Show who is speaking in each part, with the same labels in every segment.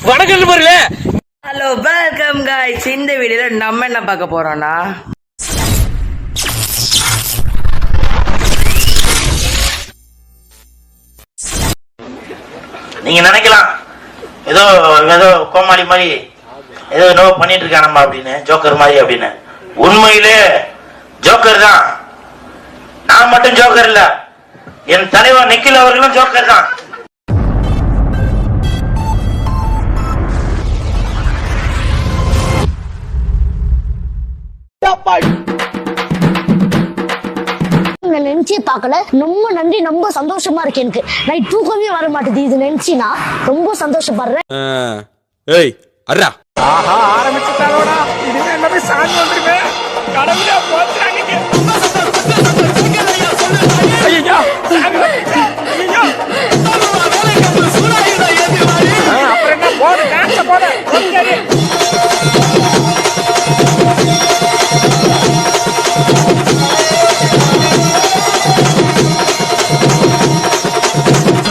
Speaker 1: வணக்கம் பாருல.
Speaker 2: Hello welcome guys. இந்த வீடியோல நம்ம என்ன பார்க்க போறோம்னா
Speaker 3: நீங்க நினைக்கலாம் ஏதோ ஏதோ கோமாளி மாதிரி ஏதோ என்னவோ பண்ணிட்டு இருக்கானம்மா அப்படின்னு, ஜோக்கர் மாதிரி அப்படின்னு. உண்மையிலே ஜோக்கர் தான். நான் மட்டும் ஜோக்கர் இல்ல, என் தலைவர் நிக்கில் அவர்களும் ஜோக்கர் தான்.
Speaker 4: நினைச்சே பார்க்கல. ரொம்ப நன்றி, ரொம்ப சந்தோஷமா இருக்கு. எனக்கு நைட் தூக்கமே வர மாட்டேது. இது நினைச்சினா ரொம்ப சந்தோஷப்படுறேன்.
Speaker 1: ஏய் அர்ரா
Speaker 5: ஆஹா ஆரம்பிச்சுட்டாலோடா. இதுவே எல்லாமே சாமி வந்துருமே. கடவுளே போச்சுறாங்க. ஐயோ சாமி வந்துருச்சு. ஐயோ அப்புறம் என்ன போடு டான்ஸ் போடு. ஓகே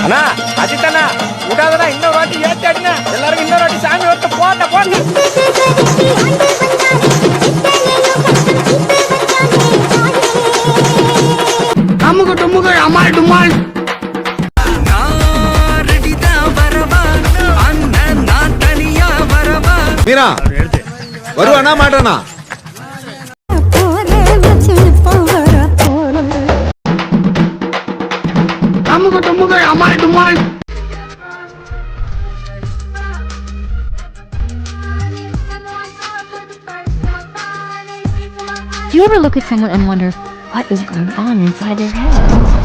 Speaker 5: அண்ணா அஜித்தண்ணா விடாதண்ணா. இன்னொரு வாட்டி ஏற்றி அடிங்க. எல்லாருக்கும் இன்னொரு வாட்டி சாமி வரட்டு. போட்ட போட்ட அமுக டுமுக அமால் டுமால்.
Speaker 6: மீரா வருவானா மாட்டானா?
Speaker 5: அமுக டுமுக அமால் டுமால்.
Speaker 7: Do you ever look at someone and wonder what is going on inside their head?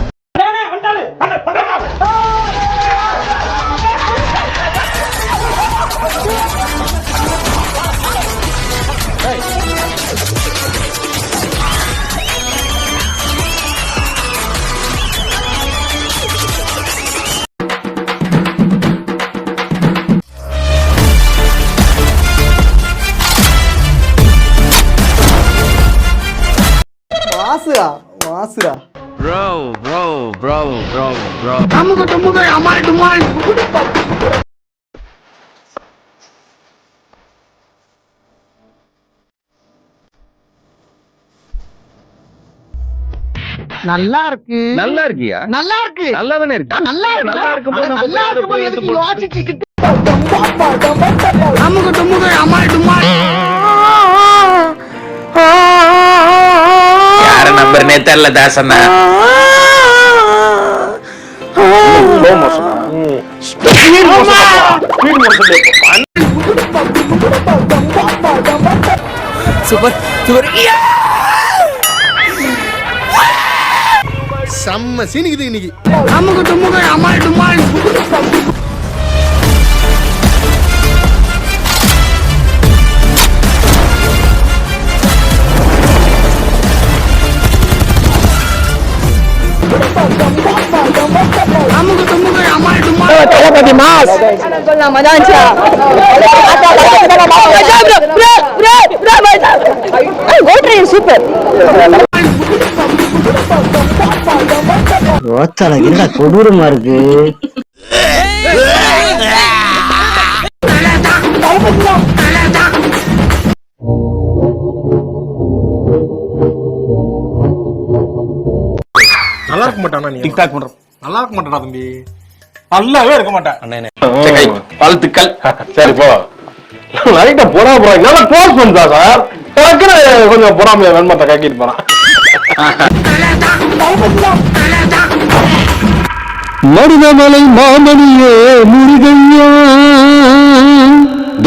Speaker 6: வாசுரா வாசுரா.
Speaker 5: அமுக டுமுக அமால் டுமால். நல்லா இருக்கு.
Speaker 1: நல்லா இருக்கியா?
Speaker 5: நல்லா இருக்கு.
Speaker 1: நல்லா தானே இருக்கு.
Speaker 5: நல்லா இருக்கு.
Speaker 1: நல்லா இருக்கும்போது நம்ம
Speaker 5: நல்லா
Speaker 1: போய்
Speaker 5: இருக்கும்போது
Speaker 1: எடுத்து
Speaker 5: எதுக்கு
Speaker 1: போட்டு-
Speaker 5: யோசிச்சுக்கிட்டு? அமுக டுமுக அமால் டுமால்.
Speaker 3: யார நம்பர்னே தெரியல தாசண்ணா.
Speaker 1: Super super.
Speaker 6: செம்ம சீனிக்குது இன்னைக்கு.
Speaker 5: அமுக டுமுக அமால் டுமால். அமுக டுமுக அமால் டுமால்.
Speaker 4: தளபதி மாஸ் சூப்பர்.
Speaker 2: என்ன கொடூரமா இருக்கு.
Speaker 5: நல்லா இருக்க மாட்டானா? நீ
Speaker 1: டிக்டாக் பண்றோம்.
Speaker 5: நல்லா இருக்க மாட்டானா தம்பி? நல்லாவே இருக்க மாட்டேன்.
Speaker 1: வாழ்த்துக்கள்.
Speaker 8: சரி போ. லைட்டா பொறாம போறாங்க. நல்லா போஸ்ட் பண்ணுதா சார்? டக்குனு கொஞ்சம் பொறாமைய வெண்மத்தை காக்கிட்டு போறான்.
Speaker 6: மருதமலை மாமணியே முருகையா,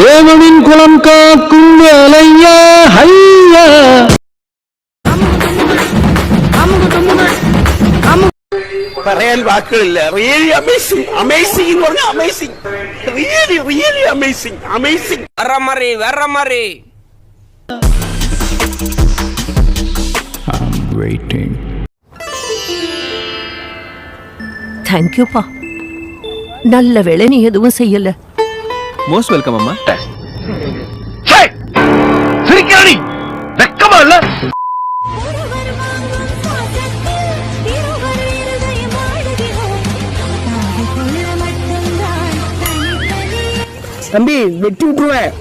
Speaker 6: தேவனின் குலம் காக்கும் வேலையா ஐயா.
Speaker 1: പറയാൻ വാക്കുകളില്ല. Really amazing. അമേസിംഗ് പറഞ്ഞ amazing. Really really amazing. Amazing. വേറെ മാറി.
Speaker 9: தேங்க்யூப்பா. நல்ல வேளை நீ எதுவும் செய்யல.
Speaker 1: மோஸ்ட் வெல்கம் அம்மா.
Speaker 8: சிரிக்காடி வெக்கமா இல்ல?
Speaker 5: தம்பி வெட்டி விட்டுருவேன்.